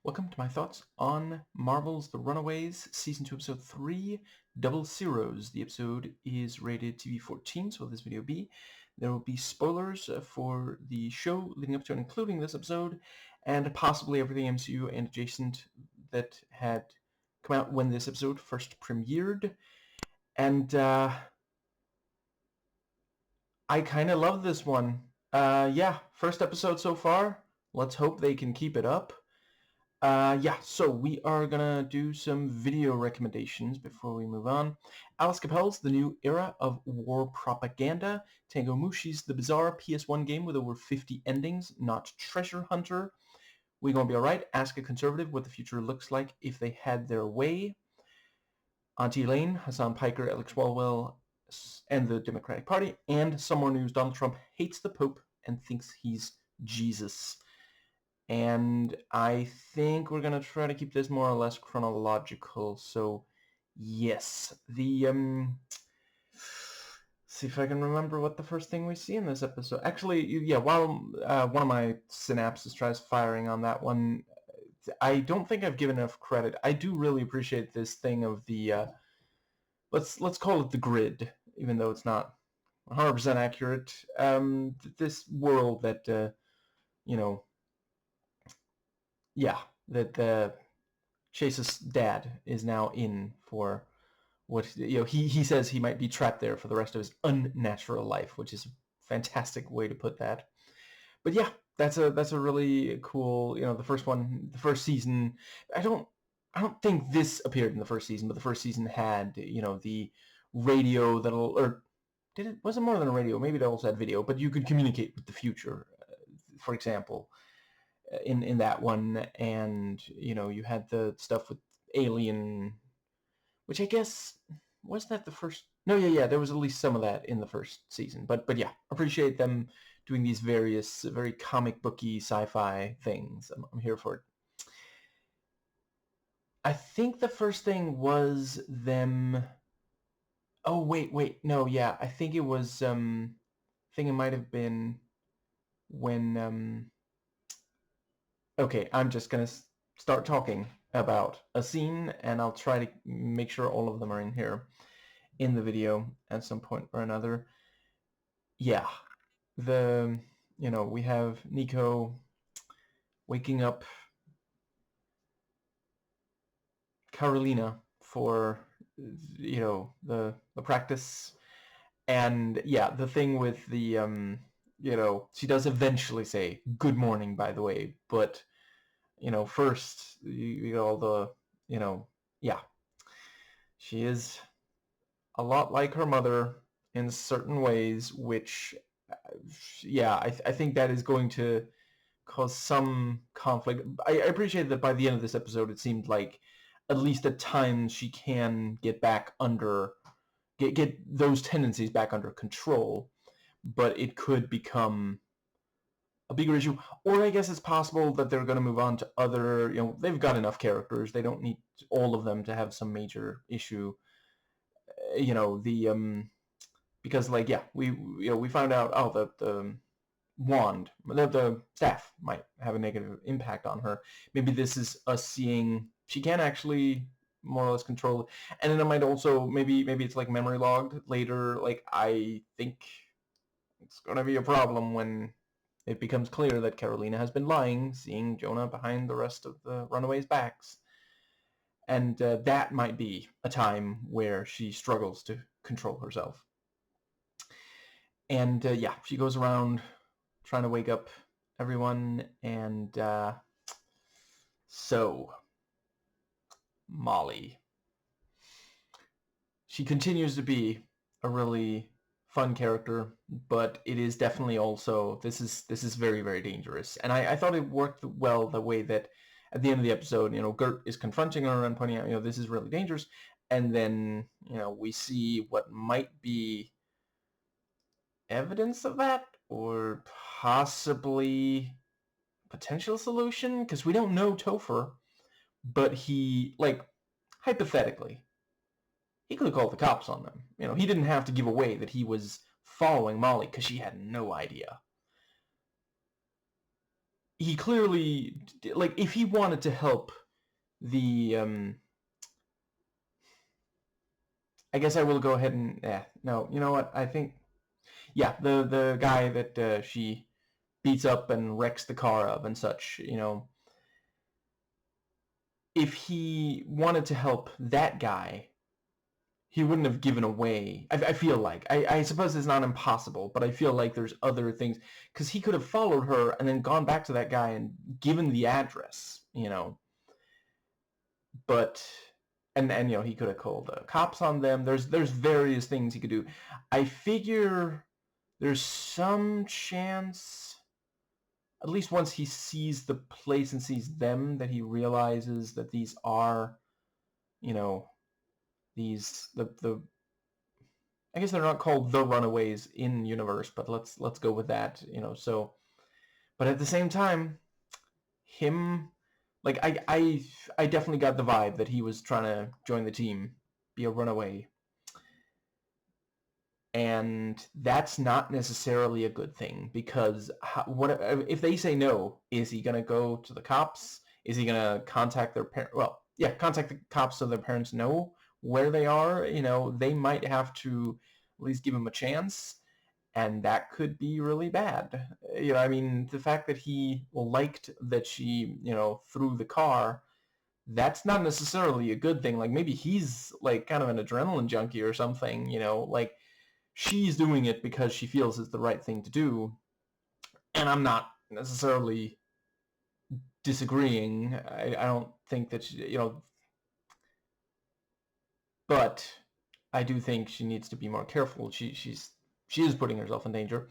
Welcome to my thoughts on Marvel's The Runaways, Season 2, Episode 3, Double Zeros. The episode is rated TV-14, so will this video be? There will be spoilers for the show leading up to and including this episode, and possibly everything MCU and adjacent that had come out when this episode first premiered. And I kind of love this one. First episode so far. Let's hope they can keep it up. So we are gonna do some video recommendations before we move on. Alice Capel's The New Era of War Propaganda. Tango Mushi's The Bizarre PS1 game with over 50 endings, not Treasure Hunter. We Gonna Be Alright, Ask a Conservative what the future looks like if they had their way. Auntie Elaine, Hassan Piker, Alex Walwell, and the Democratic Party. And some more news, Donald Trump hates the Pope and thinks he's Jesus. And I think we're going to try to keep this more or less chronological. So, yes. See if I can remember what the first thing we see in this episode. Actually, yeah, while one of my synapses tries firing on that one, I don't think I've given enough credit. I do really appreciate this thing of the, let's call it the grid, even though it's not 100% accurate. This world that, that Chase's dad is now in for what, he says he might be trapped there for the rest of his unnatural life, which is a fantastic way to put that. But yeah, that's a really cool, the first season. I don't think this appeared in the first season, but the first season had, the radio or was it more than a radio? Maybe it also had video, but you could communicate with the future, for example, in that one. And you had the stuff with Alien, which I guess wasn't that the first. No, yeah, there was at least some of that in the first season. But yeah, appreciate them doing these various very comic booky sci-fi things. I'm here for it. I think the first thing was them. Oh wait, no, yeah, I think it was. I think it might have been when. Okay, I'm just gonna start talking about a scene, and I'll try to make sure all of them are in here in the video at some point or another. Yeah, we have Nico waking up Carolina for, the practice. And yeah, the thing with the, she does eventually say, good morning, by the way, but, first, you got all the, yeah, she is a lot like her mother in certain ways, which, I think that is going to cause some conflict. I appreciate that by the end of this episode, it seemed like at least at times she can get back under, get those tendencies back under control, but it could become a bigger issue. Or I guess it's possible that they're going to move on to other, they've got enough characters. They don't need all of them to have some major issue. Because we found out, the wand, the staff might have a negative impact on her. Maybe this is us seeing she can actually more or less control it. And then it might also, maybe it's like memory logged later. Like, I think it's going to be a problem when it becomes clear that Carolina has been lying, seeing Jonah behind the rest of the Runaways' backs. And that might be a time where she struggles to control herself. And she goes around trying to wake up everyone. And so Molly, she continues to be a really fun character, but it is definitely also, this is very, very dangerous. And I thought it worked well the way that at the end of the episode, Gert is confronting her and pointing out, this is really dangerous. And then, we see what might be evidence of that, or possibly potential solution, because we don't know Topher, but he, hypothetically, he could have called the cops on them. He didn't have to give away that he was following Molly, because she had no idea. he clearly, like, if he wanted to help the, I guess I will go ahead and, no, you know what, I think, yeah, the guy that she beats up and wrecks the car of and such, if he wanted to help that guy, he wouldn't have given away. I feel like. I suppose it's not impossible, but I feel like there's other things. Because he could have followed her and then gone back to that guy and given the address, But, and he could have called cops on them. There's various things he could do. I figure there's some chance, at least once he sees the place and sees them, that he realizes that these are, the I guess they're not called the Runaways in universe, but let's go with that, So, but at the same time, him, like I definitely got the vibe that he was trying to join the team, be a runaway, and that's not necessarily a good thing, because what if they say no? Is he gonna go to the cops? Is he gonna contact their parents? Well, yeah, contact the cops so their parents know where they are. They might have to at least give him a chance, and that could be really bad. I mean, the fact that he liked that she, threw the car, that's not necessarily a good thing. Like, maybe he's like kind of an adrenaline junkie or something, like, she's doing it because she feels it's the right thing to do, and I'm not necessarily disagreeing. I don't think that she, but I do think she needs to be more careful. She is putting herself in danger.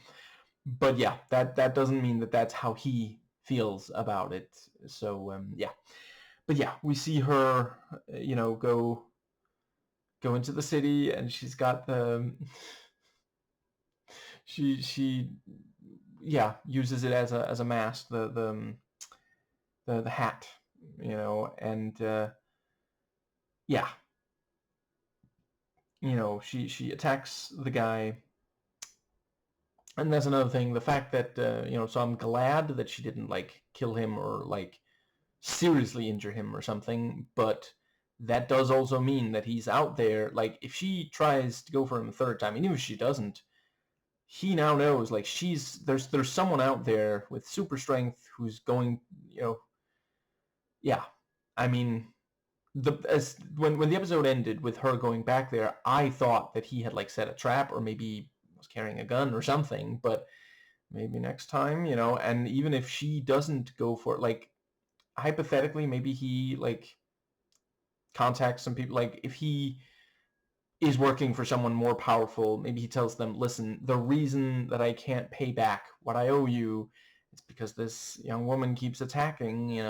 But yeah, that doesn't mean that that's how he feels about it. So yeah, but yeah, we see her, go into the city, and she's got the she yeah, uses it as a mask, the hat, and yeah, she attacks the guy. And that's another thing, the fact that, so I'm glad that she didn't, like, kill him or, like, seriously injure him or something, but that does also mean that he's out there. Like, if she tries to go for him a third time, and even if she doesn't, he now knows, like, there's someone out there with super strength who's going, yeah. I mean, when the episode ended with her going back there, I thought that he had, like, set a trap, or maybe was carrying a gun or something, but maybe next time, and even if she doesn't go for it, like, hypothetically, maybe he, like, contacts some people, like, if he is working for someone more powerful, maybe he tells them, listen, the reason that I can't pay back what I owe you is because this young woman keeps attacking,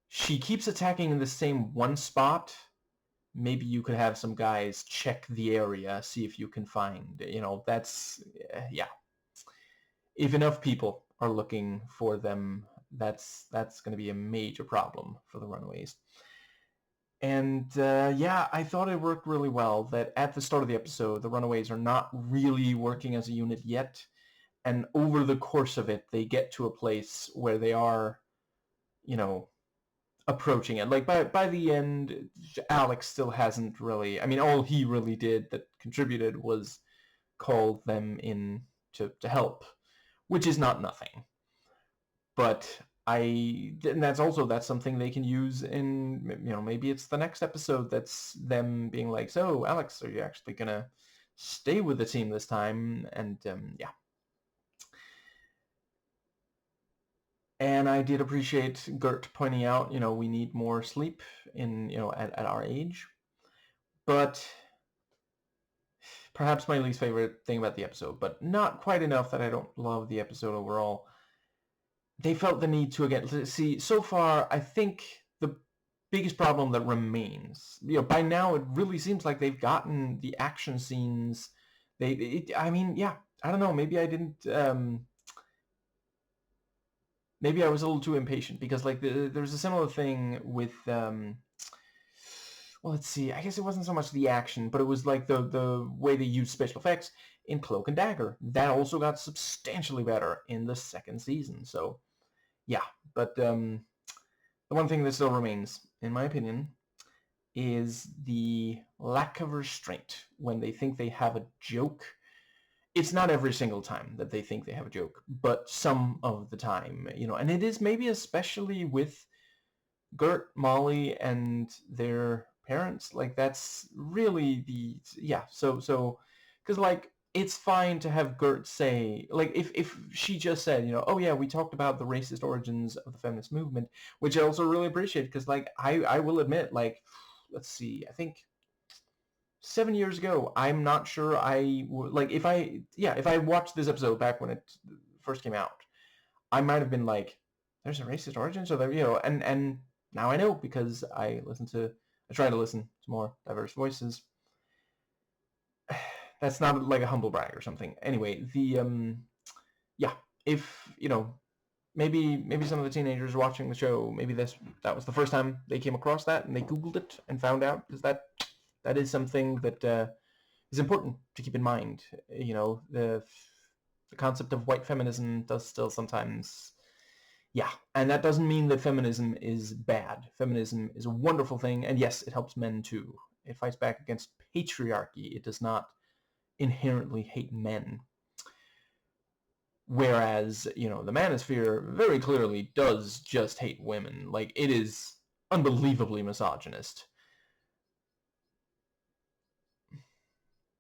she keeps attacking in the same one spot. Maybe you could have some guys check the area, see if you can find, that's, yeah. If enough people are looking for them, that's going to be a major problem for the Runaways. And yeah, I thought it worked really well that at the start of the episode, the Runaways are not really working as a unit yet. And over the course of it, they get to a place where they are, approaching it. Like, by the end, Alex still hasn't really, I mean, all he really did that contributed was call them in to help, which is not nothing. But and that's something they can use in, maybe it's the next episode that's them being like, so Alex, are you actually gonna stay with the team this time? And yeah. And I did appreciate Gert pointing out, we need more sleep in, at our age. But perhaps my least favorite thing about the episode, but not quite enough that I don't love the episode overall. They felt the need to, again, see, so far, I think the biggest problem that remains, by now it really seems like they've gotten the action scenes. I mean, yeah, I don't know, maybe I didn't, maybe I was a little too impatient, because, like, there's a similar thing with, well, let's see, I guess it wasn't so much the action, but it was like the way they used special effects in Cloak and Dagger. That also got substantially better in the second season, so yeah, but the one thing that still remains, in my opinion, is the lack of restraint when they think they have a joke. It's not every single time that they think they have a joke, but some of the time, and it is maybe especially with Gert, Molly, and their parents. Like, that's really yeah. So, because like it's fine to have Gert say, like, if she just said, oh yeah, we talked about the racist origins of the feminist movement, which I also really appreciate, because like I will admit, like, let's see, I think 7 years ago, I'm not sure I would, like, if I watched this episode back when it first came out, I might have been like, there's a racist origin, so there, and now I know, because I try to listen to more diverse voices. That's not like a humble brag or something. Anyway, yeah, if, maybe some of the teenagers watching the show, maybe that was the first time they came across that, and they Googled it and found out, because that is something that is important to keep in mind. The concept of white feminism does still sometimes, yeah, and that doesn't mean that feminism is bad. Feminism is a wonderful thing, and yes, it helps men too. It fights back against patriarchy. It does not inherently hate men. Whereas, the manosphere very clearly does just hate women. Like, it is unbelievably misogynist.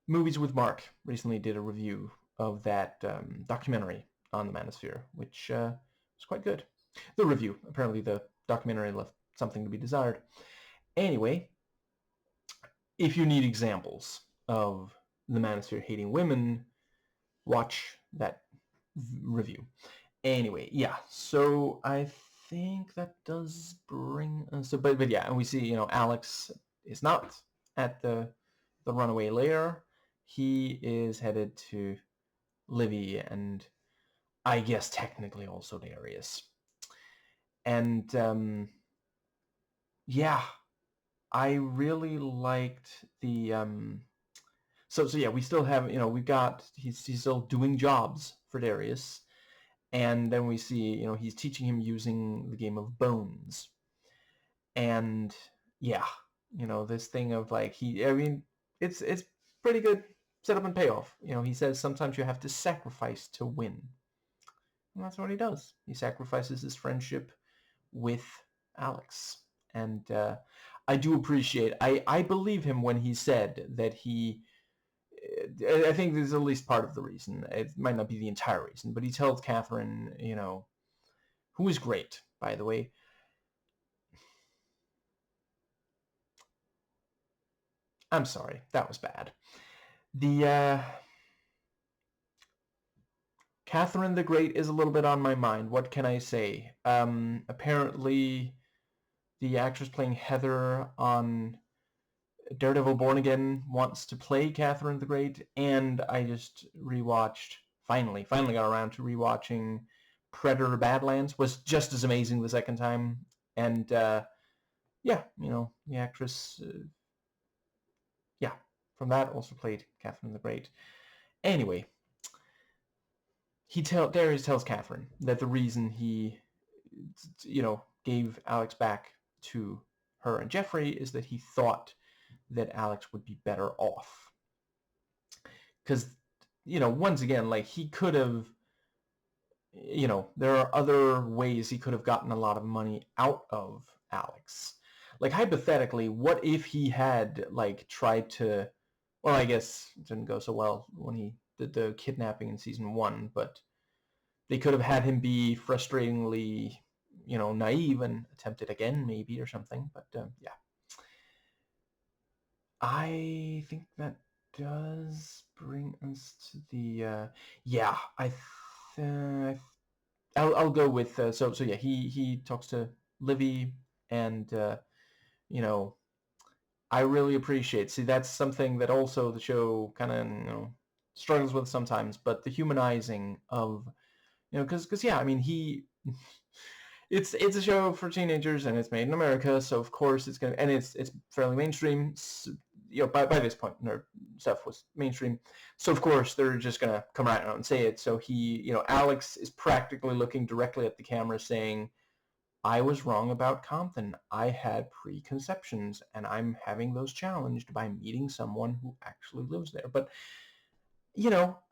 Movies with Mark recently did a review of that documentary on the manosphere, which was quite good. The review. Apparently the documentary left something to be desired. Anyway, if you need examples of the manosphere hating women, watch that review. Anyway, yeah, so I think that does bring us, but yeah, and we see, Alex is not at the runaway lair. He is headed to Livy, and I guess technically also Darius. And yeah, I really liked the so yeah, we still have, we've got, he's still doing jobs for Darius, and then we see, he's teaching him using the game of Bones. And yeah, this thing of like, it's pretty good setup and payoff. He says sometimes you have to sacrifice to win. And that's what he does. He sacrifices his friendship with Alex. And I do appreciate, I believe him when he said that I think this is at least part of the reason. It might not be the entire reason, but he tells Catherine, who is great, by the way. I'm sorry, that was bad. The Catherine the Great is a little bit on my mind. What can I say? Apparently, the actress playing Heather on Daredevil Born Again wants to play Catherine the Great, and I just rewatched, finally got around to rewatching Predator Badlands. Was just as amazing the second time. And yeah, the actress, yeah, from that also played Catherine the Great. Anyway, Darius tells Catherine that the reason he, gave Alex back to her and Jeffrey is that he thought that Alex would be better off. Because, once again, like, he could have, there are other ways he could have gotten a lot of money out of Alex. Like, hypothetically, what if he had, like, tried to, well, I guess it didn't go so well when he did the kidnapping in season 1, but they could have had him be frustratingly, naive and attempt it again, maybe, or something. But yeah, I think that does bring us to the yeah. I'll go with so yeah. He talks to Livy, and I really appreciate. See, that's something that also the show kind of struggles with sometimes. But the humanizing of, because yeah, I mean, it's a show for teenagers, and it's made in America, so of course it's gonna, and it's fairly mainstream. So, by this point, nerd stuff was mainstream. So of course they're just gonna come right out and say it. So Alex is practically looking directly at the camera, saying, "I was wrong about Compton. I had preconceptions, and I'm having those challenged by meeting someone who actually lives there." But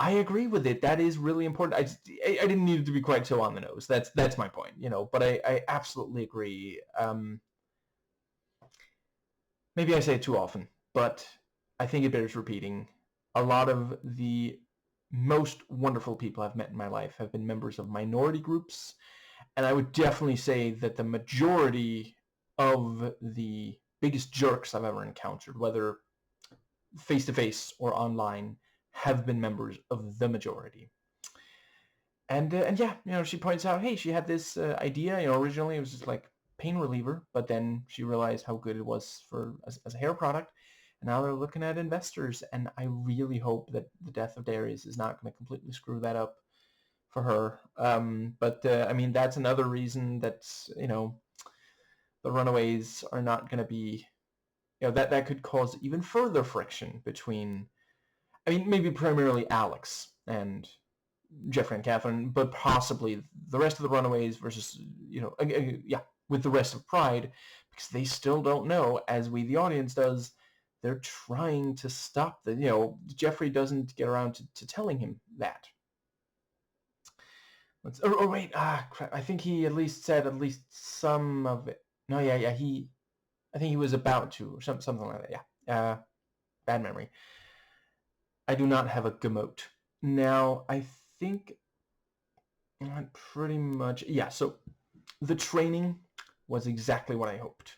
I agree with it. That is really important. I didn't need it to be quite so on the nose. That's my point. But I absolutely agree. Maybe I say it too often, but I think it bears repeating. A lot of the most wonderful people I've met in my life have been members of minority groups, and I would definitely say that the majority of the biggest jerks I've ever encountered, whether face-to-face or online, have been members of the majority. And yeah, she points out, hey, she had this idea. Originally it was just like pain reliever, but then she realized how good it was as a hair product, and now they're looking at investors. And I really hope that the death of Darius is not going to completely screw that up for her. But I mean, that's another reason that the Runaways are not going to be, that could cause even further friction between, I mean, maybe primarily Alex and Jeffrey and Catherine, but possibly the rest of the Runaways versus, with the rest of Pride, because they still don't know, as we, the audience, does. They're trying to stop Jeffrey doesn't get around to telling him that. Wait, crap, I think he at least said at least some of it. No, yeah, I think he was about to, or something like that, yeah. Bad memory. I do not have a Gamote. Now, I think pretty much, yeah, so the training was exactly what I hoped.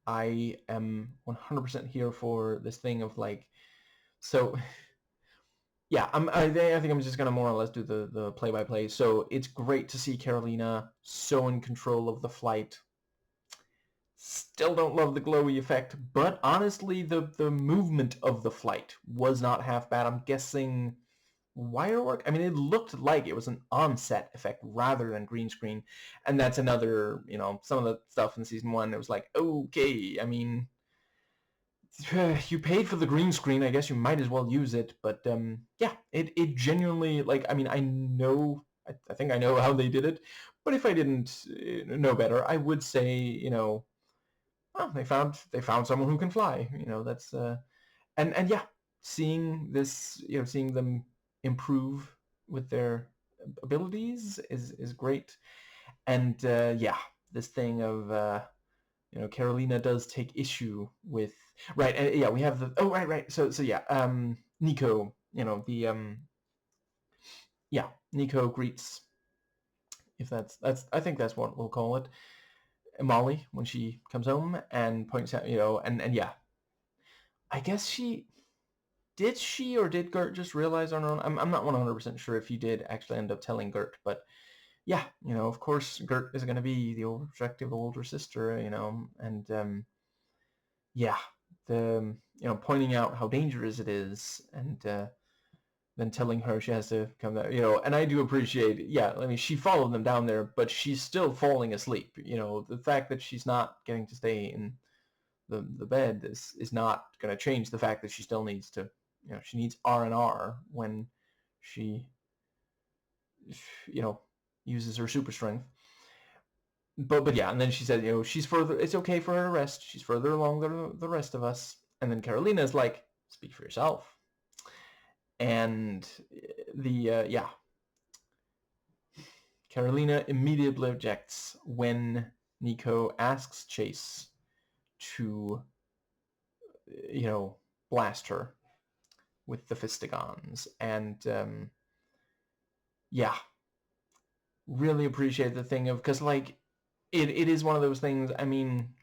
I am 100% here for this thing of so yeah, I think I'm just gonna more or less do the play-by-play. So it's great to see Carolina so in control of the flight. Still don't love the glowy effect, but honestly, the movement of the flight was not half bad. I'm guessing wire work. I mean, it looked like it was an on-set effect rather than green screen, and that's another, some of the stuff in season 1. It was like, okay, I mean, you paid for the green screen, I guess you might as well use it. But yeah, it genuinely, I mean, I think I know how they did it, but if I didn't know better, I would say, well, they found someone who can fly. That's and yeah, seeing this, seeing them improve with their abilities is great. And yeah, this thing of Carolina does take issue with, right, and yeah, we have right, so yeah, Nico, yeah, Nico greets, if that's I think that's what we'll call it, Molly, when she comes home, and points out, and yeah, I guess she or did Gert just realize on her own? I'm not 100% sure if he did actually end up telling Gert, but yeah, of course Gert is going to be the overprotective older sister, and yeah, the pointing out how dangerous it is, and then telling her she has to come there, and I do appreciate, yeah, I mean, she followed them down there, but she's still falling asleep. The fact that she's not getting to stay in the bed is not going to change the fact that she still needs to, she needs R&R when she, uses her super strength. But yeah, and then she said, she's further, it's okay for her to rest. She's further along than the rest of us. And then Carolina's like, speak for yourself. And yeah, Carolina immediately objects when Nico asks Chase to, blast her with the Fistigons. And yeah, really appreciate the thing of, because it is one of those things. I mean,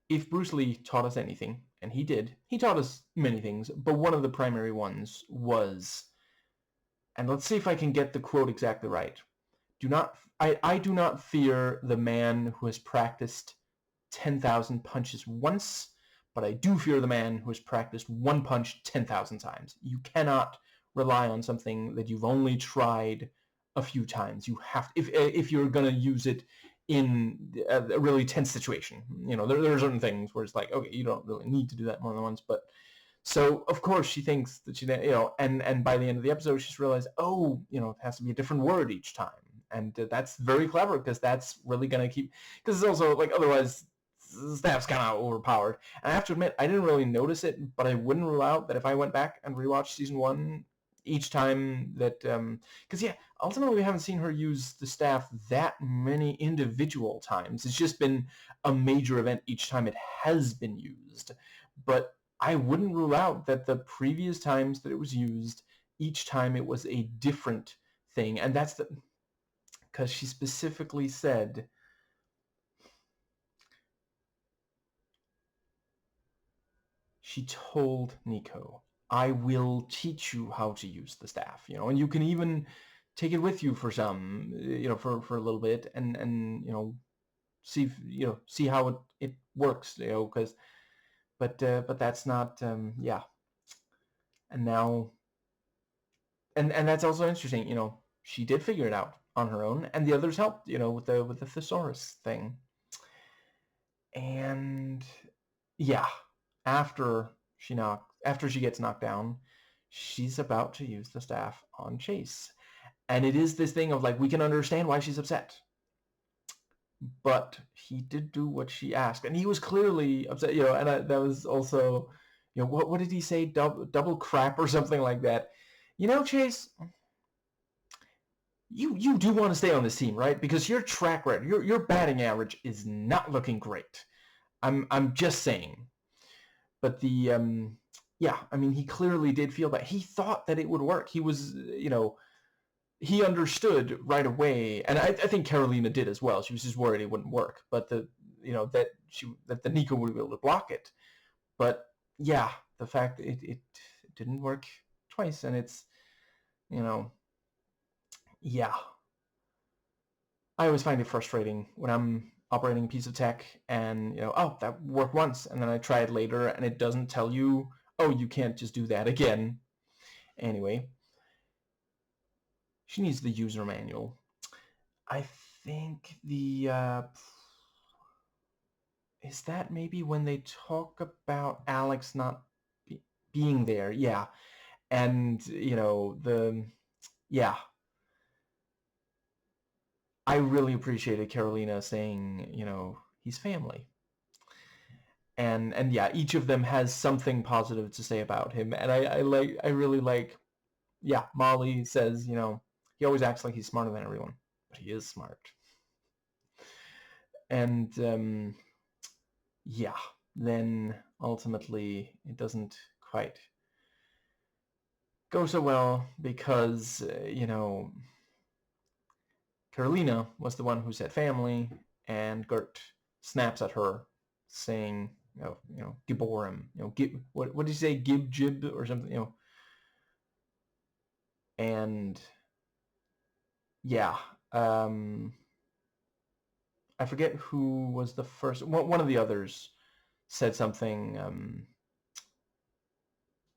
if Bruce Lee taught us anything, and he did, he taught us many things, but one of the primary ones was, and let's see if I can get the quote exactly right, I do not fear the man who has practiced 10,000 punches once, but I do fear the man who has practiced one punch 10,000 times. You cannot rely on something that you've only tried a few times. You have, if you're gonna use it, in a really tense situation. You know, there are certain things where it's like, okay, you don't really need to do that more than once, but so of course she thinks that she, you know, and by the end of the episode she's realized, oh, you know, it has to be a different word each time, and that's very clever because that's really gonna keep, because it's also like otherwise the staff's kind of overpowered. And I have to admit, I didn't really notice it, but I wouldn't rule out that if I went back and rewatched season 1 each time that, because yeah, ultimately we haven't seen her use the staff that many individual times. It's just been a major event each time it has been used. But I wouldn't rule out that the previous times that it was used, each time it was a different thing. And that's the, because she specifically said, she told Nico, I will teach you how to use the staff, you know, and you can even take it with you for some, you know, for a little bit, and you know, see, you know, see how it works, you know, because, but that's not, yeah. And now, and that's also interesting, you know, she did figure it out on her own, and the others helped, you know, with the thesaurus thing. And yeah, after after she gets knocked down, she's about to use the staff on Chase. And it is this thing of like, we can understand why she's upset. But he did do what she asked. And he was clearly upset, you know, and that was also, you know, what did he say? Double crap or something like that. You know, Chase, you do want to stay on this team, right? Because your track record, your batting average is not looking great. I'm just saying. But the yeah, I mean, he clearly did feel that. He thought that it would work. He was, you know, he understood right away, and I think Carolina did as well. She was just worried it wouldn't work, but the, you know, that the Nico would be able to block it. But yeah, the fact that it didn't work twice, and it's, you know, yeah. I always find it frustrating when I'm operating a piece of tech and, you know, oh, that worked once, and then I try it later and it doesn't tell you, oh, you can't just do that again. Anyway, she needs the user manual. I think the, is that maybe when they talk about Alex not being there? Yeah. And, you know, yeah. I really appreciated Carolina saying, you know, he's family. And yeah, each of them has something positive to say about him, and I really like, yeah, Molly says, you know, he always acts like he's smarter than everyone, but he is smart. And yeah, then ultimately it doesn't quite go so well because, you know, Carolina was the one who said family, and Gert snaps at her, saying, you know, Giborim, you know, what did he say, Gib Jib or something, you know, and yeah, I forget who was the first. One of the others said something.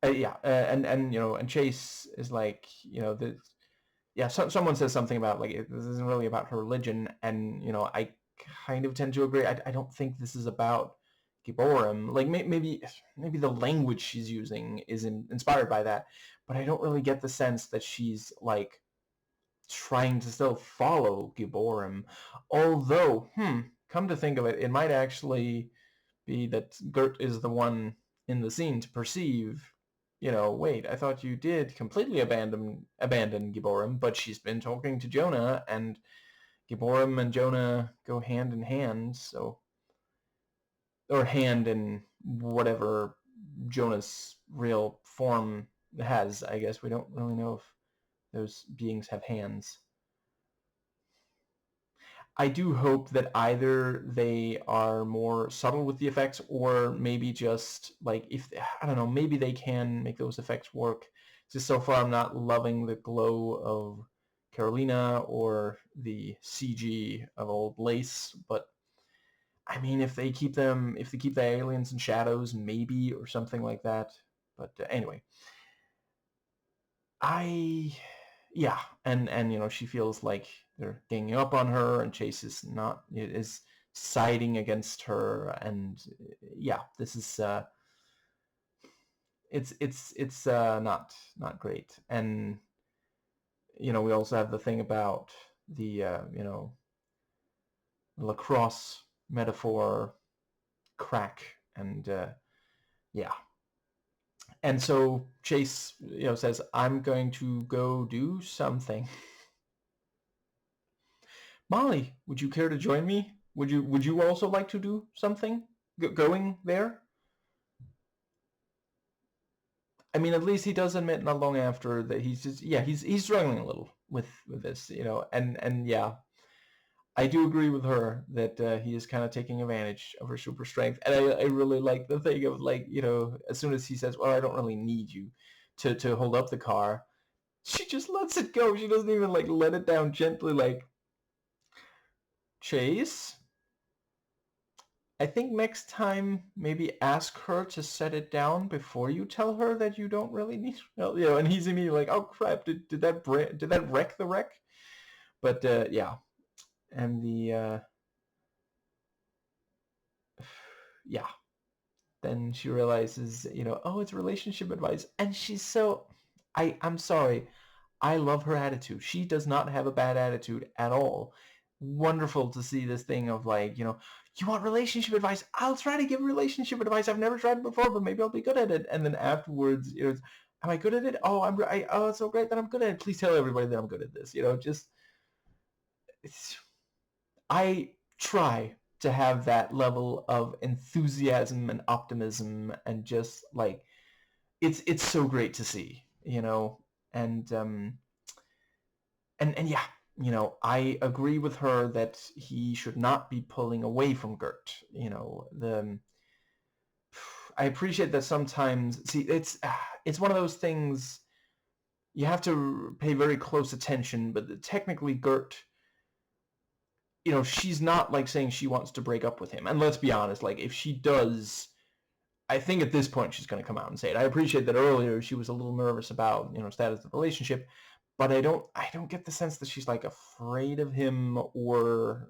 Yeah, and you know, and Chase is like, you know, the, yeah, someone says something about like, this isn't really about her religion, and you know, I kind of tend to agree. I don't think this is about Gibborim. Like maybe the language she's using is inspired by that, but I don't really get the sense that she's like trying to still follow Gibborim. Although, come to think of it, it might actually be that Gert is the one in the scene to perceive, you know, wait, I thought you did completely abandon Gibborim, but she's been talking to Jonah, and Gibborim and Jonah go hand in hand, so, or hand in whatever Jonah's real form has, I guess. We don't really know if those beings have hands. I do hope that either they are more subtle with the effects, or maybe just like, if, I don't know, maybe they can make those effects work. Just so far I'm not loving the glow of Carolina or the CG of old Lace, but I mean, if they keep the aliens in shadows, maybe, or something like that. But anyway, yeah, and you know, she feels like they're ganging up on her, and Chase is siding against her, and yeah, this is it's not great. And we also have the thing about the lacrosse metaphor crack, and yeah. And so Chase, says, "I'm going to go do something." Molly, would you care to join me? Would you also like to do something? Going there? I mean, at least he does admit not long after that he's just, yeah, he's struggling a little with this, and yeah, I do agree with her that he is kind of taking advantage of her super strength, and I really like the thing of, like, as soon as he says, "Well, I don't really need you to hold up the car," she just lets it go. She doesn't even like let it down gently, like, "Chase, I think next time maybe ask her to set it down before you tell her that you don't really need help." And he's immediately like, "Oh crap, did that wreck the wreck?" But yeah, and the yeah, then she realizes, oh, it's relationship advice, and she's so, I'm sorry, I love her attitude. She does not have a bad attitude at all. Wonderful to see this thing of, like, you want relationship advice? I'll try to give relationship advice. I've never tried it before, but maybe I'll be good at it. And then afterwards, am I good at it? Oh, oh, it's so great that I'm good at it. Please tell everybody that I'm good at this. Just, I try to have that level of enthusiasm and optimism, and just, like, it's so great to see, and and yeah, I agree with her that he should not be pulling away from Gert. I appreciate that sometimes. See, it's one of those things you have to pay very close attention, but technically Gert, she's not like saying she wants to break up with him. And let's be honest, like, if she does, I think at this point she's going to come out and say it. I appreciate that earlier she was a little nervous about, status of the relationship, but I don't get the sense that she's, like, afraid of him, or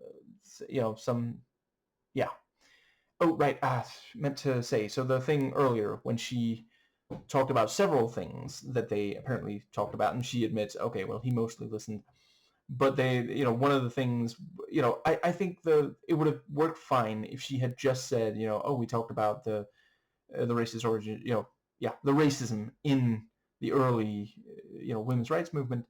some, yeah. Oh, right. Meant to say, so the thing earlier when she talked about several things that they apparently talked about, and she admits, okay, well, he mostly listened, but they, one of the things, I think it would have worked fine if she had just said, oh, we talked about the racist origin, yeah, the racism in the early, women's rights movement,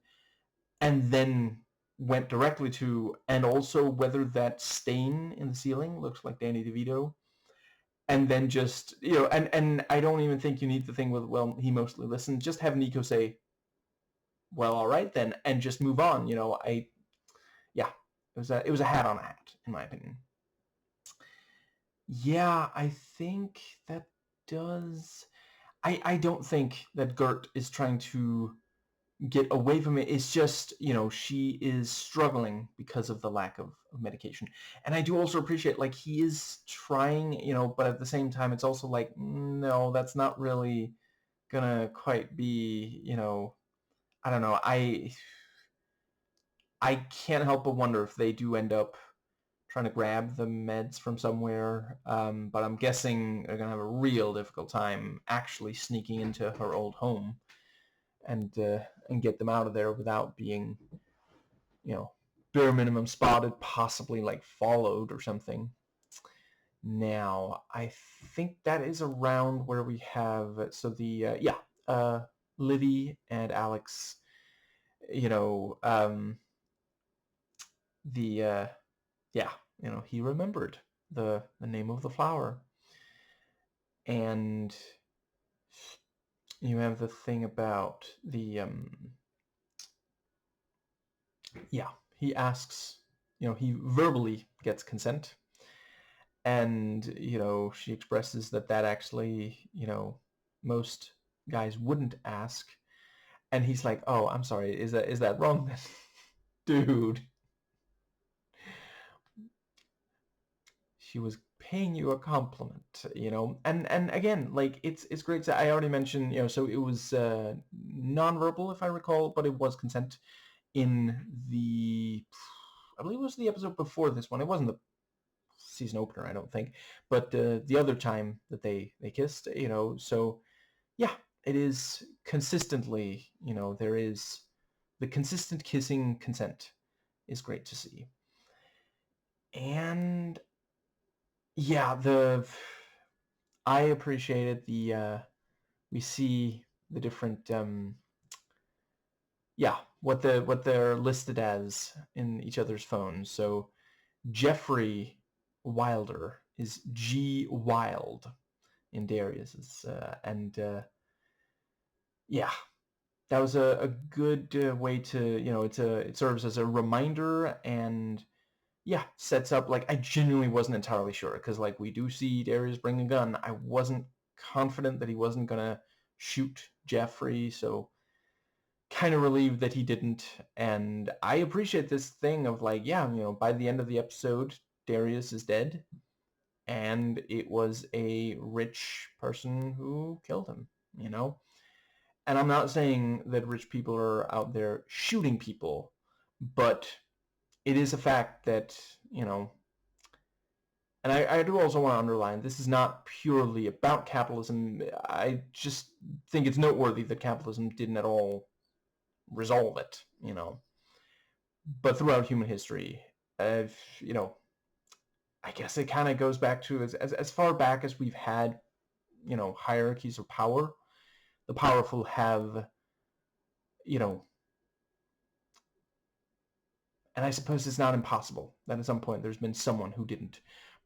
and then went directly to, and also whether that stain in the ceiling looks like Danny DeVito, and then just, and I don't even think you need the thing with, well, he mostly listened. Just have Nico say, well, all right then, and just move on. Yeah, it was a hat on a hat, in my opinion. Yeah, I think that does. I don't think that Gert is trying to get away from it. It's just, she is struggling because of the lack of medication. And I do also appreciate, like, he is trying, but at the same time, it's also like, no, that's not really gonna quite be, I don't know. I can't help but wonder if they do end up trying to grab the meds from somewhere, but I'm guessing they're gonna have a real difficult time actually sneaking into her old home and get them out of there without being, bare minimum spotted, possibly like followed or something. Now, I think that is around where we have, so the Livy and Alex, the yeah, he remembered the name of the flower, and you have the thing about the yeah, he asks, he verbally gets consent, and she expresses that actually, most guys wouldn't ask, and he's like, "Oh, I'm sorry, is that wrong then?" Dude, she was paying you a compliment, and again, like, it's great I already mentioned, so it was nonverbal, if I recall, but it was consent. in I believe it was the episode before this one. It wasn't the season opener, I don't think, but the other time that they kissed, so yeah, it is consistently, there is the consistent kissing consent is great to see. And yeah, I appreciated we see the different what they're listed as in each other's phones. So Jeffrey Wilder is G Wild in Darius's, and yeah, that was a good way to, it serves as a reminder, and yeah, sets up, like, I genuinely wasn't entirely sure, because like we do see Darius bring a gun. I wasn't confident that he wasn't gonna shoot Jeffrey, so kind of relieved that he didn't. And I appreciate this thing of like, yeah, by the end of the episode, Darius is dead, and it was a rich person who killed him, And I'm not saying that rich people are out there shooting people, but it is a fact that, and I do also want to underline, this is not purely about capitalism. I just think it's noteworthy that capitalism didn't at all resolve it, But throughout human history, I guess it kind of goes back to as far back as we've had, hierarchies of power. The powerful have, and I suppose it's not impossible that at some point there's been someone who didn't.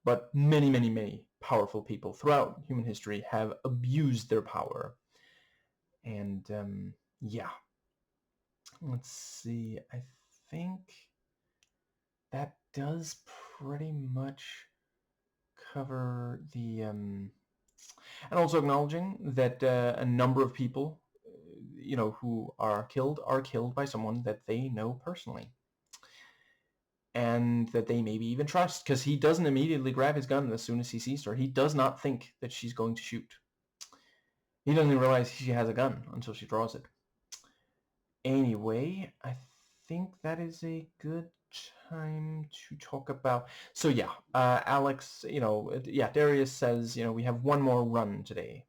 But many, many, many powerful people throughout human history have abused their power. And yeah. Let's see. I think that does pretty much cover the... and also acknowledging that a number of people, who are killed by someone that they know personally. And that they maybe even trust, because he doesn't immediately grab his gun as soon as he sees her. He does not think that she's going to shoot. He doesn't even realize she has a gun until she draws it. Anyway, I think that is a good time to talk about... So yeah, Alex, Darius says, we have one more run today.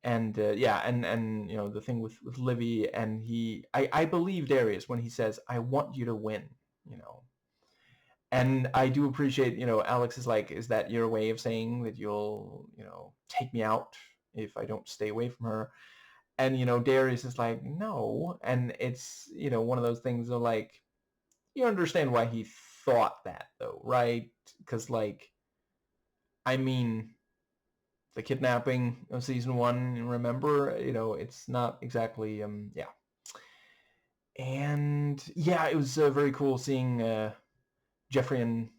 And and the thing with Livy, and I believe Darius when he says, I want you to win, And I do appreciate, Alex is like, is that your way of saying that you'll, take me out if I don't stay away from her? And, Darius is like, no. And it's, one of those things of like, you understand why he thought that though, right? Because like, I mean, the kidnapping of season 1, remember, it's not exactly, yeah. And yeah, it was very cool seeing Jeffrey and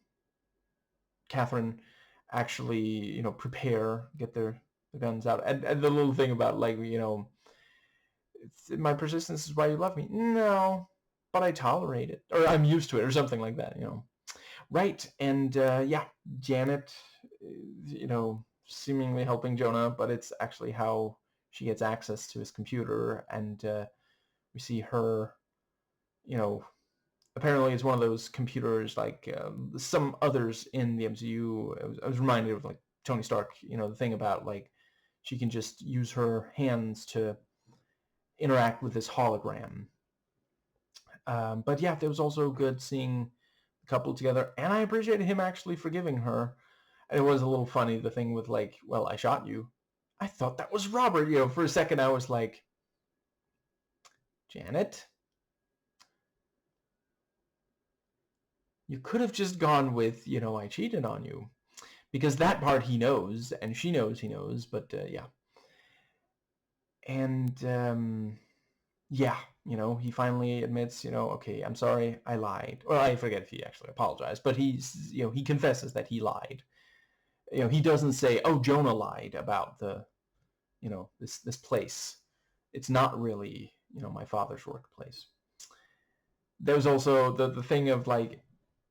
Catherine actually, prepare, get their guns out. And the little thing about like, my persistence is why you love me. No, but I tolerate it, or I'm used to it, or something like that, Right, and yeah, Janet, seemingly helping Jonah, but it's actually how she gets access to his computer, and we see her, apparently it's one of those computers like some others in the MCU. I was reminded of like Tony Stark, the thing about like she can just use her hands to interact with this hologram. But yeah, it was also good seeing the couple together, and I appreciated him actually forgiving her. And it was a little funny, the thing with like, well, I shot you. I thought that was Robert. For a second I was like, Janet, you could have just gone with, I cheated on you. Because that part he knows, and she knows he knows, but yeah. And yeah, he finally admits, okay, I'm sorry, I lied. Well, I forget if he actually apologized, but he's, he confesses that he lied. He doesn't say, oh, Jonah lied about the, this place. It's not really, my father's workplace. There's also the thing of like,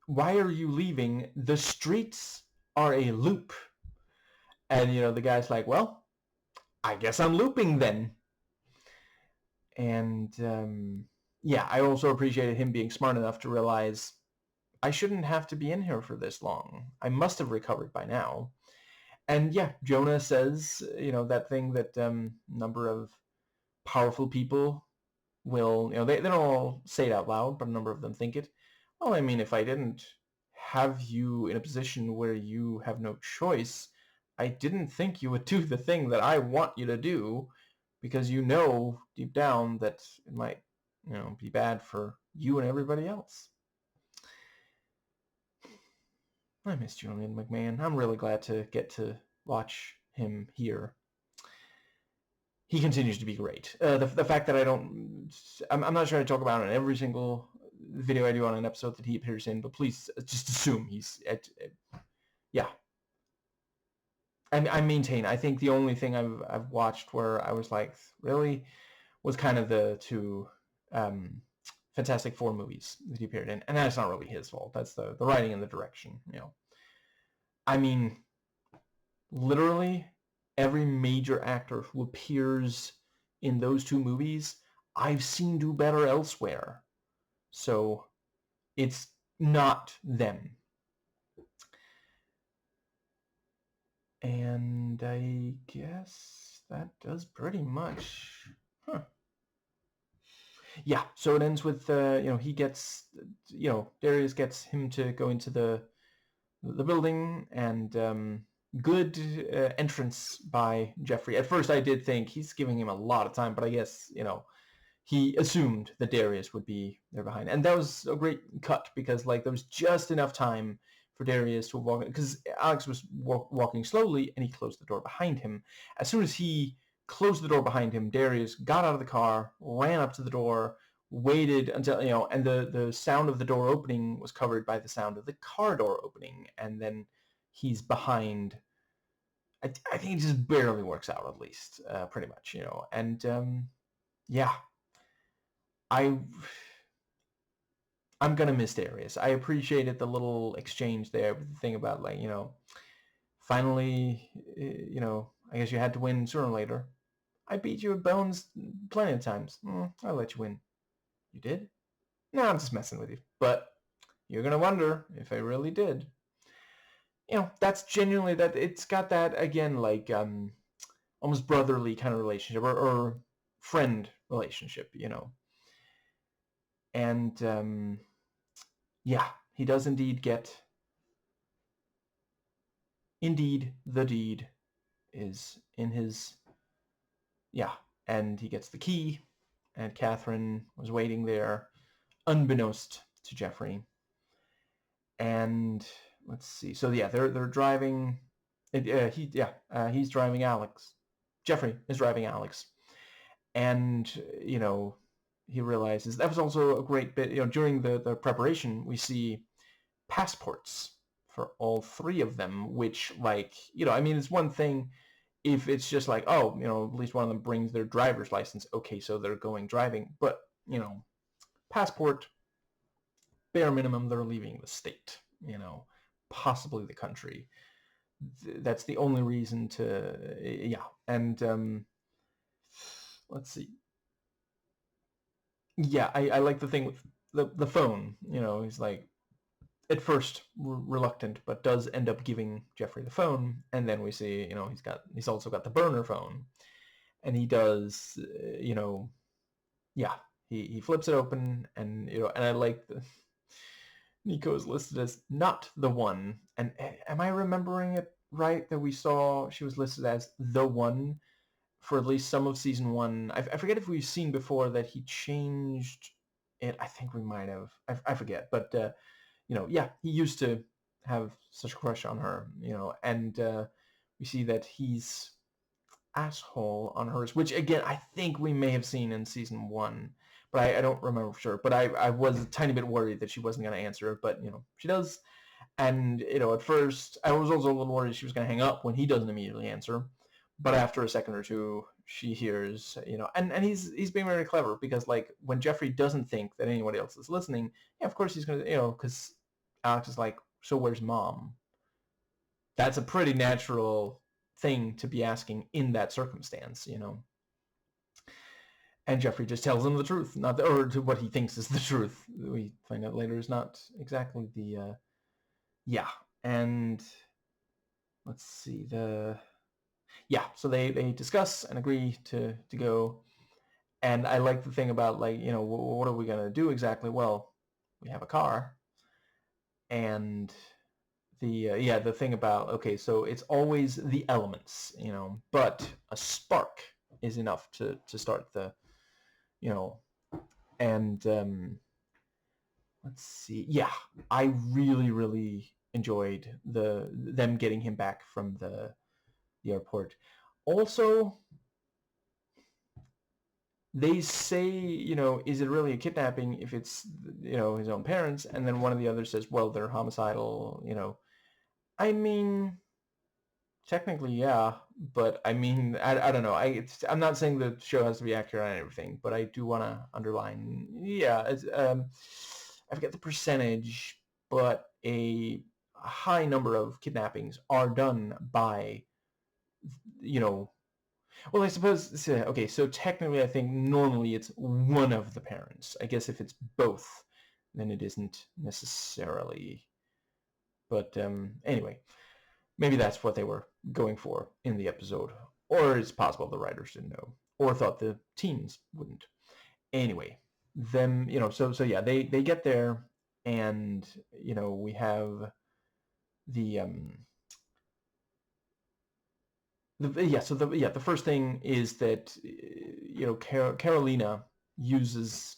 why are you leaving? The streets are a loop. And, the guy's like, well, I guess I'm looping then. And yeah, I also appreciated him being smart enough to realize I shouldn't have to be in here for this long. I must have recovered by now. And yeah, Jonah says, that thing that number of powerful people will, they don't all say it out loud, but a number of them think it. Well, I mean, if I didn't have you in a position where you have no choice, I didn't think you would do the thing that I want you to do, because deep down that it might, be bad for you and everybody else. I miss Julian McMahon. I'm really glad to get to watch him here. He continues to be great. The fact that I'm not sure I talk about it in every single video I do on an episode that he appears in, but please just assume he's yeah. I maintain. I think the only thing I've watched where I was like, really, was kind of the two Fantastic Four movies that he appeared in, and that's not really his fault. That's the writing and the direction. I mean, literally every major actor who appears in those two movies, I've seen do better elsewhere. So it's not them. And I guess that does pretty much. Huh. Yeah, so it ends with, he gets, Darius gets him to go into the building, and good entrance by Jeffrey. At first I did think he's giving him a lot of time, but I guess, he assumed that Darius would be there behind. And that was a great cut, because like there was just enough time for Darius to walk, because Alex was walking slowly and he closed the door behind him. As soon as he closed the door behind him, Darius got out of the car, ran up to the door, waited until, and the sound of the door opening was covered by the sound of the car door opening, and then he's behind. I think it just barely works out, at least, pretty much, and yeah, I'm gonna miss Darius. I appreciated the little exchange there with the thing about, like, finally, I guess you had to win sooner or later. I beat you at Bones plenty of times. I'll let you win. You did? No, I'm just messing with you. But you're gonna wonder if I really did. That's genuinely that. It's got that, again, like almost brotherly kind of relationship, or friend relationship, and yeah, he does indeed get. Indeed, the deed is in his. Yeah, and he gets the key, and Catherine was waiting there, unbeknownst to Jeffrey. And let's see. So yeah, they're driving. He's driving Alex. Jeffrey is driving Alex, and he realizes that was also a great bit. During the preparation, we see passports for all three of them, which, like, I mean, it's one thing if it's just like, oh, at least one of them brings their driver's license. Okay, so they're going driving, but passport, bare minimum, they're leaving the state, possibly the country. That's the only reason to, yeah. And let's see. Yeah, I like the thing with the phone. He's like, at first reluctant, but does end up giving Jeffrey the phone, and then we see, he's also got the burner phone, and he does, yeah, he flips it open, and and I like the Nico is listed as not the one. And am I remembering it right that we saw she was listed as the one for at least some of season one? I forget if we've seen before that he changed it. I think we might have. I forget. But, yeah, he used to have such a crush on her, and we see that he's asshole on hers, which, again, I think we may have seen in season one, but I don't remember for sure. But I was a tiny bit worried that she wasn't going to answer, but, she does. And, at first, I was also a little worried she was going to hang up when he doesn't immediately answer. But after a second or two, she hears, and he's being very clever, because, like, when Jeffrey doesn't think that anybody else is listening, yeah, of course he's going to, because Alex is like, so where's mom? That's a pretty natural thing to be asking in that circumstance, And Jeffrey just tells him the truth, not the, or to what he thinks is the truth. We find out later is not exactly the yeah. And let's see, so they discuss and agree to go. And I like the thing about, like, what are we gonna do exactly? Well, we have a car. And the thing about, okay, so it's always the elements, but a spark is enough to start the, and let's see, yeah, I really, really enjoyed them getting him back from the airport. Also, they say, is it really a kidnapping if it's, his own parents? And then one of the others says, well, they're homicidal, I mean, technically, yeah, but I mean, I don't know. I'm not saying the show has to be accurate on everything, but I do want to underline, yeah, I forget the percentage, but a high number of kidnappings are done by, you know, well, I suppose, okay, so technically I think normally it's one of the parents. I guess if it's both, then it isn't necessarily, but anyway. Maybe that's what they were going for in the episode. Or it's possible the writers didn't know. Or thought the teens wouldn't. Anyway, them, so yeah, they get there, and, we have the, the first thing is that, Carolina uses,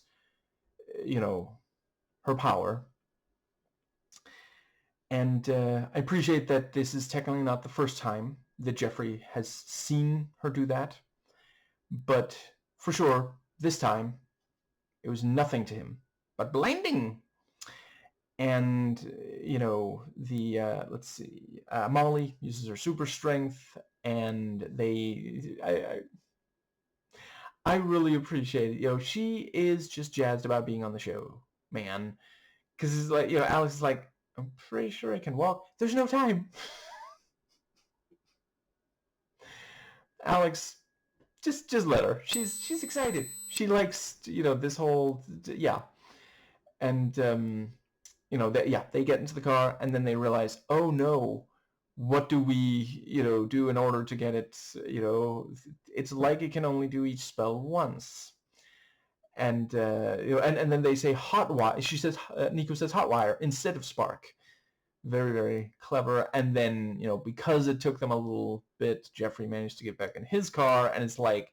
her power. And I appreciate that this is technically not the first time that Jeffrey has seen her do that. But for sure, this time, it was nothing to him but blinding. And, let's see, Molly uses her super strength, and I really appreciate it. She is just jazzed about being on the show, man. Because it's like, Alex is like, I'm pretty sure I can walk. There's no time. Alex, just let her. She's excited. She likes, this whole, yeah. And they get into the car, and then they realize, oh no, what do we do in order to get it? It's like it can only do each spell once. And and then they say hot wire. She says, Nico says hot wire instead of spark. Very, very clever. And then, because it took them a little bit, Jeffrey managed to get back in his car, and it's like,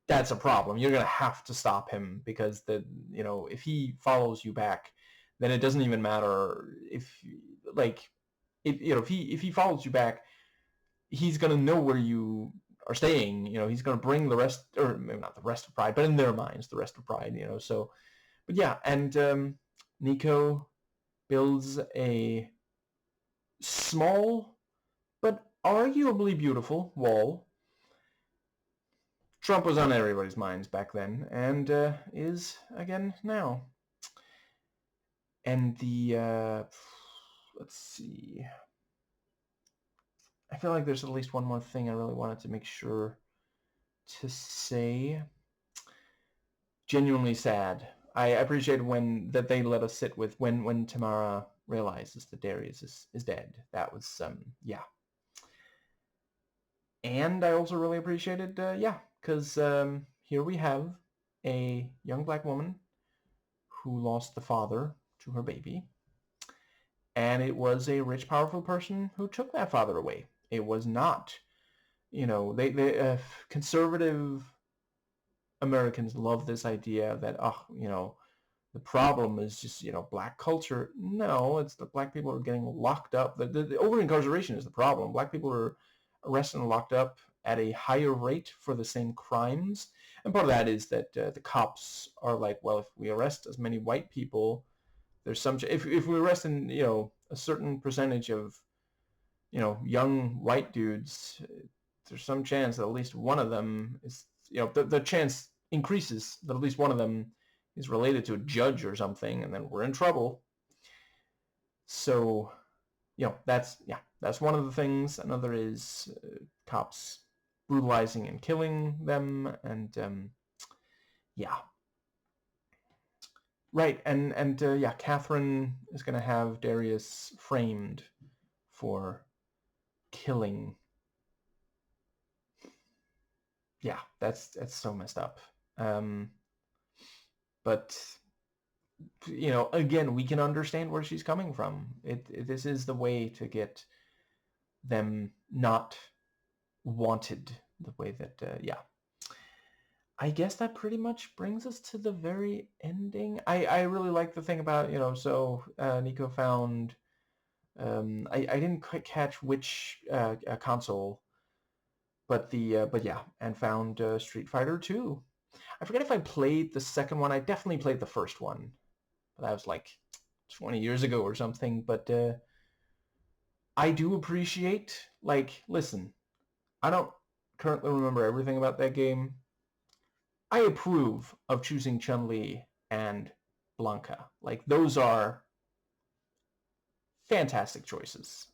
that's a problem. You're gonna have to stop him, because if he follows you back, then it doesn't even matter if if he follows you back, he's gonna know where you are staying. He's gonna bring the rest, or maybe not the rest of Pride, but in their minds, the rest of Pride. So, but yeah, and Nico builds a small but arguably beautiful wall. Trump was on everybody's minds back then, and is again now. And let's see. I feel like there's at least one more thing I really wanted to make sure to say. Genuinely sad. I appreciate that they let us sit with when Tamara realizes that Darius is dead. That was yeah. And I also really appreciated because here we have a young black woman who lost the father to her baby, and it was a rich, powerful person who took that father away. It was not, they conservative Americans love this idea that, the problem is just, black culture. No, it's the black people are getting locked up. The over-incarceration is the problem. Black people are arrested and locked up at a higher rate for the same crimes. And part of that is that the cops are like, well, if we arrest as many white people, there's some, if we arrest in, a certain percentage of, young white dudes, there's some chance that at least one of them is, the chance increases that at least one of them is related to a judge or something, and then we're in trouble. So, that's one of the things. Another is cops brutalizing and killing them, and yeah. Right, and yeah, Catherine is going to have Darius framed for killing. Yeah, that's so messed up. But again, we can understand where she's coming from. This is the way to get them not wanted. The way that yeah. I guess that pretty much brings us to the very ending. I really like the thing about, so Nico found, I didn't quite catch which console, but yeah, and found Street Fighter 2. I forget if I played the second one. I definitely played the first one, but that was like 20 years ago or something. But I do appreciate, like, listen, I don't currently remember everything about that game. I approve of choosing Chun-Li and Blanca. Like, those are fantastic choices.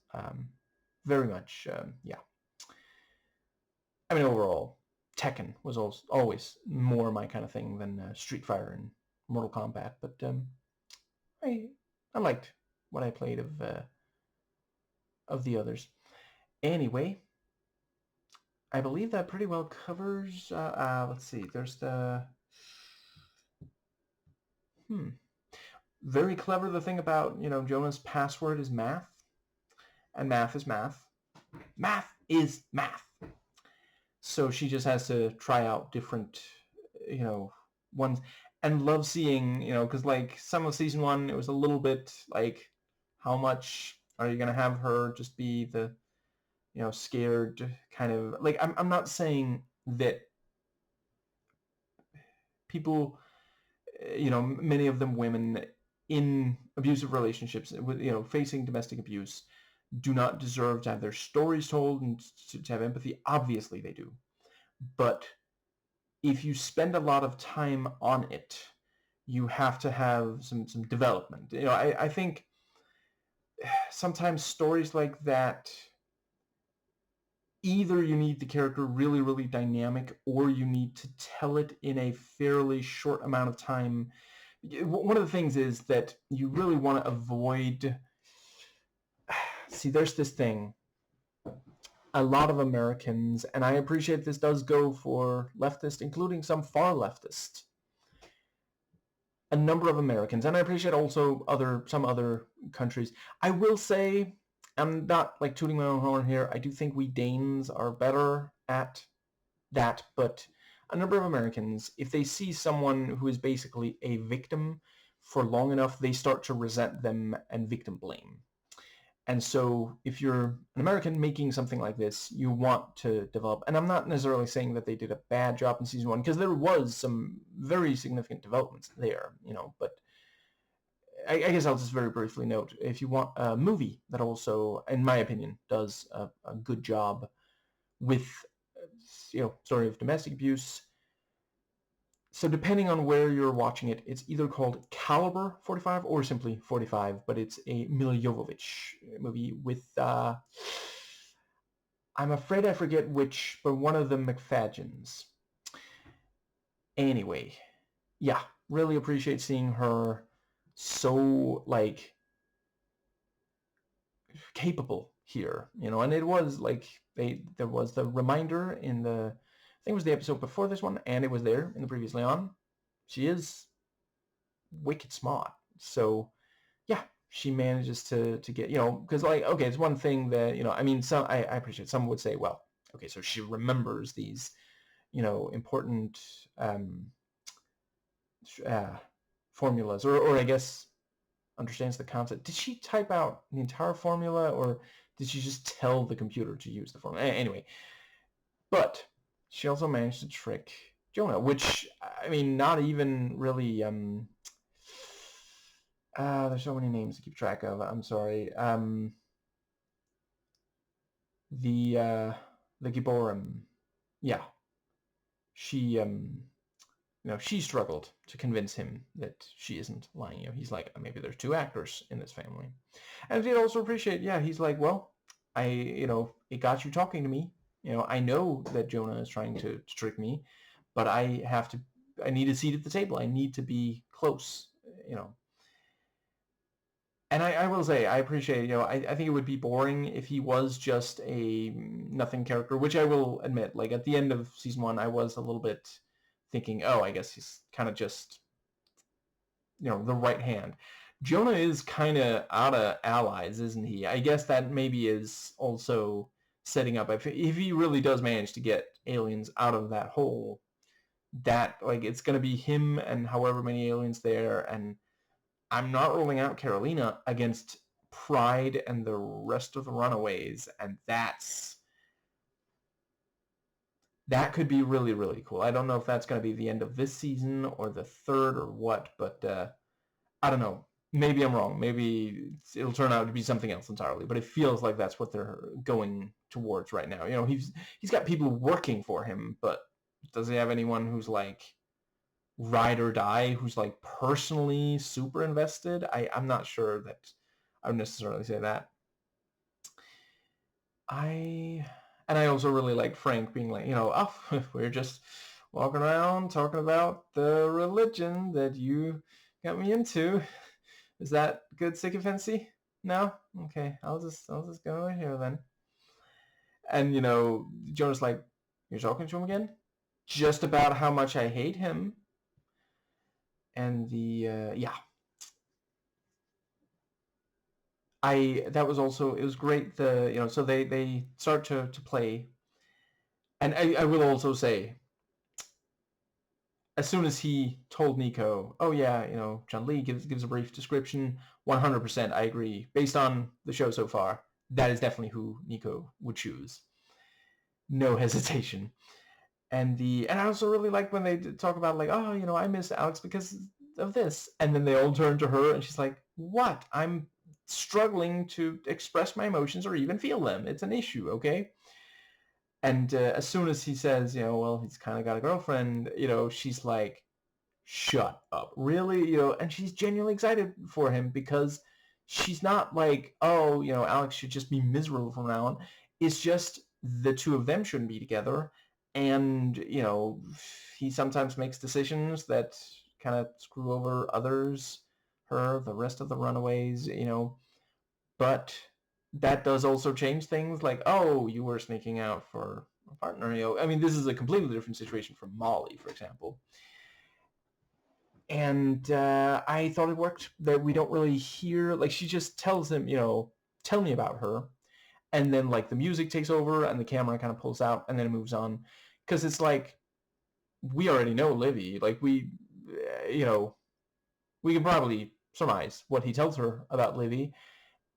Very much, yeah. I mean, overall, Tekken was always more my kind of thing than Street Fighter and Mortal Kombat. But I liked what I played of the others. Anyway, I believe that pretty well covers. Let's see. There's the very clever. The thing about Jonah's password is math, and math is math. Math is math. So she just has to try out different, ones, and love seeing, because like some of season 1, it was a little bit like, how much are you gonna have her just be the, scared kind of, like, I'm not saying that people, many of them women in abusive relationships with, facing domestic abuse, do not deserve to have their stories told and to have empathy. Obviously they do. But if you spend a lot of time on it, you have to have some development. I think sometimes stories like that, either you need the character really, really dynamic, or you need to tell it in a fairly short amount of time. One of the things is that you really want to avoid... See, there's this thing. A lot of Americans, and I appreciate this does go for leftists, including some far leftists, a number of Americans, and I appreciate also some other countries. I will say, I'm not like tooting my own horn here, I do think we Danes are better at that, but a number of Americans, if they see someone who is basically a victim for long enough, they start to resent them and victim blame. And so if you're an American making something like this, you want to develop, and I'm not necessarily saying that they did a bad job in season 1, because there was some very significant developments there, but I guess I'll just very briefly note, if you want a movie that also, in my opinion, does a good job with, story of domestic abuse. So depending on where you're watching it, it's either called Caliber 45 or simply 45, but it's a Mila Jovovich movie with, I'm afraid I forget which, but one of the McFadgens. Anyway, yeah, really appreciate seeing her so, like, capable here, and it was like, there was the reminder in the, I think it was the episode before this one, and it was there in the previously on. She is wicked smart. So yeah, she manages to get, because like, okay, it's one thing that, I mean, some, I appreciate some would say, well, okay, so she remembers these, important formulas, or I guess understands the concept. Did she type out the entire formula, or did she just tell the computer to use the formula? Anyway, but she also managed to trick Jonah, which, I mean, not even really, there's so many names to keep track of. I'm sorry. The Gibborim. Yeah. She, she struggled to convince him that she isn't lying. He's like, maybe there's two actors in this family. And I did also appreciate, yeah, he's like, well, it got you talking to me. I know that Jonah is trying to trick me, but I need a seat at the table. I need to be close, And I will say, I appreciate, I think it would be boring if he was just a nothing character, which I will admit, like at the end of season 1, I was a little bit thinking, oh, I guess he's kind of just, the right hand. Jonah is kind of out of allies, isn't he? I guess that maybe is also setting up, if he really does manage to get aliens out of that hole, that, like, it's going to be him and however many aliens there, and I'm not ruling out Carolina against Pride and the rest of the Runaways, and that could be really, really cool. I don't know if that's going to be the end of this season or the third or what, but I don't know. Maybe I'm wrong. Maybe it'll turn out to be something else entirely, but it feels like that's what they're going towards right now. He's got people working for him, but does he have anyone who's like ride or die, who's like personally super invested? I'm not sure that I would necessarily say that. And I also really like Frank being like, oh, we're just walking around talking about the religion that you got me into. Is that good sycophancy? No? Okay, I'll just go over here then. And Jonah's like, you're talking to him again? Just about how much I hate him. And yeah. That was also, it was great, so they start to play. And I will also say, as soon as he told Nico, oh yeah, John Lee gives a brief description, 100% I agree. Based on the show so far, that is definitely who Nico would choose. No hesitation. And I also really like when they talk about like, oh, I miss Alex because of this. And then they all turn to her and she's like, what? I'm struggling to express my emotions or even feel them. It's an issue, okay? And as soon as he says, well, he's kind of got a girlfriend, she's like, shut up. Really? And she's genuinely excited for him because she's not like, oh, Alex should just be miserable from now on. It's just the two of them shouldn't be together. And, he sometimes makes decisions that kind of screw over others, her, the rest of the Runaways, but that does also change things, like, oh, you were sneaking out for a partner. I mean, this is a completely different situation from Molly, for example. And I thought it worked, that we don't really hear, like, she just tells him, tell me about her. And then, like, the music takes over and the camera kind of pulls out and then it moves on. Because it's like, we already know Livy. Like, we can probably surmise what he tells her about Livy.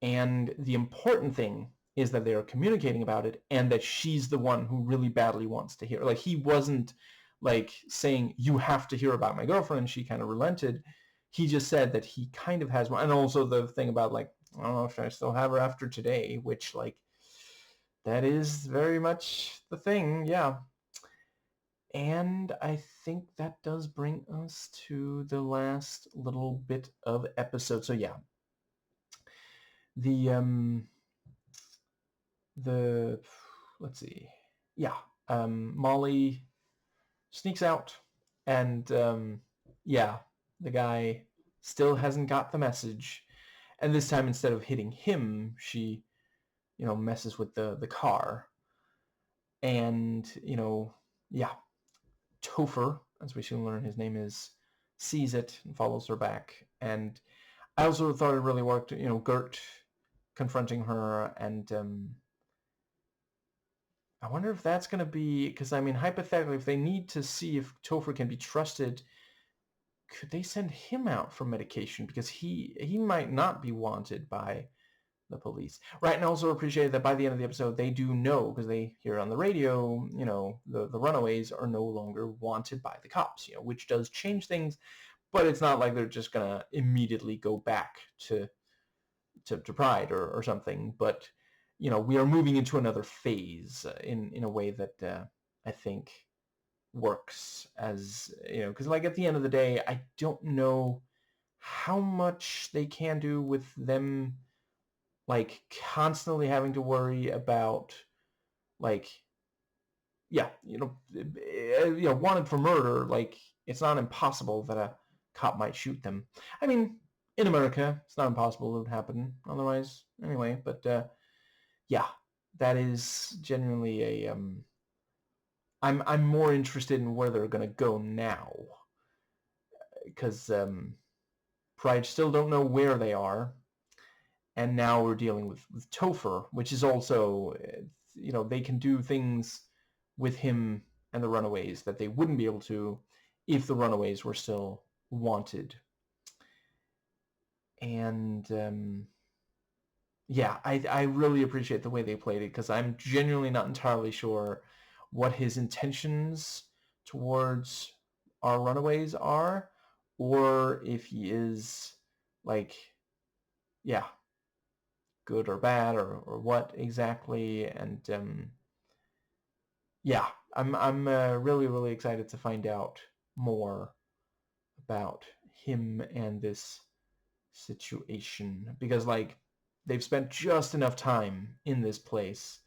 And the important thing is that they are communicating about it and that she's the one who really badly wants to hear. Like, he wasn't like saying, you have to hear about my girlfriend. She kind of relented. He just said that he kind of has one. And also the thing about, like, I don't know if I still have her after today, which, like, that is very much the thing. Yeah. And I think that does bring us to the last little bit of episode. So yeah, the let's see, yeah, Molly sneaks out, and yeah, the guy still hasn't got the message, and this time instead of hitting him, she messes with the car, and yeah, Topher, as we soon learn his name is, sees it and follows her back. And I also thought it really worked, Gert confronting her, and I wonder if that's going to be, because I mean, hypothetically, if they need to see if Topher can be trusted, could they send him out for medication? Because he might not be wanted by the police. Right, and I also appreciate that by the end of the episode, they do know, because they hear on the radio, the Runaways are no longer wanted by the cops, which does change things, but it's not like they're just going to immediately go back to Pride or something. But we are moving into another phase in a way that I think works, as because like at the end of the day, I don't know how much they can do with them, like, constantly having to worry about, like, yeah, wanted for murder, like, it's not impossible that a cop might shoot them. I mean, in America, it's not impossible it would happen otherwise anyway, but yeah, that is genuinely a I'm more interested in where they're going to go now, because Pride still don't know where they are, and now we're dealing with Topher, which is also, they can do things with him and the Runaways that they wouldn't be able to if the Runaways were still wanted. And yeah, I really appreciate the way they played it, because I'm genuinely not entirely sure what his intentions towards our Runaways are, or if he is, like, yeah, good or bad, or what exactly. And yeah, I'm really, really excited to find out more about him and this situation, because, like, they've spent just enough time in this place.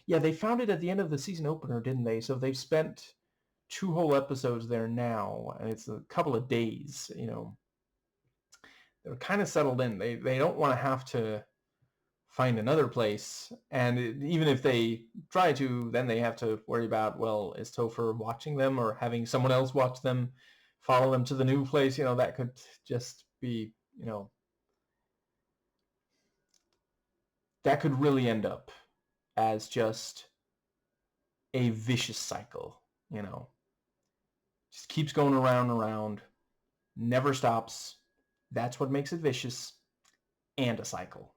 Yeah, they found it at the end of the season opener, didn't they? So they've spent 2 whole episodes there now, and it's a couple of days. They're kind of settled in. They don't want to have to find another place, and even if they try to, then they have to worry about, well, is Topher watching them, or having someone else watch them, follow them to the new place. That could just be, that could really end up as just a vicious cycle. Just keeps going around and around, never stops. That's what makes it vicious, and a cycle.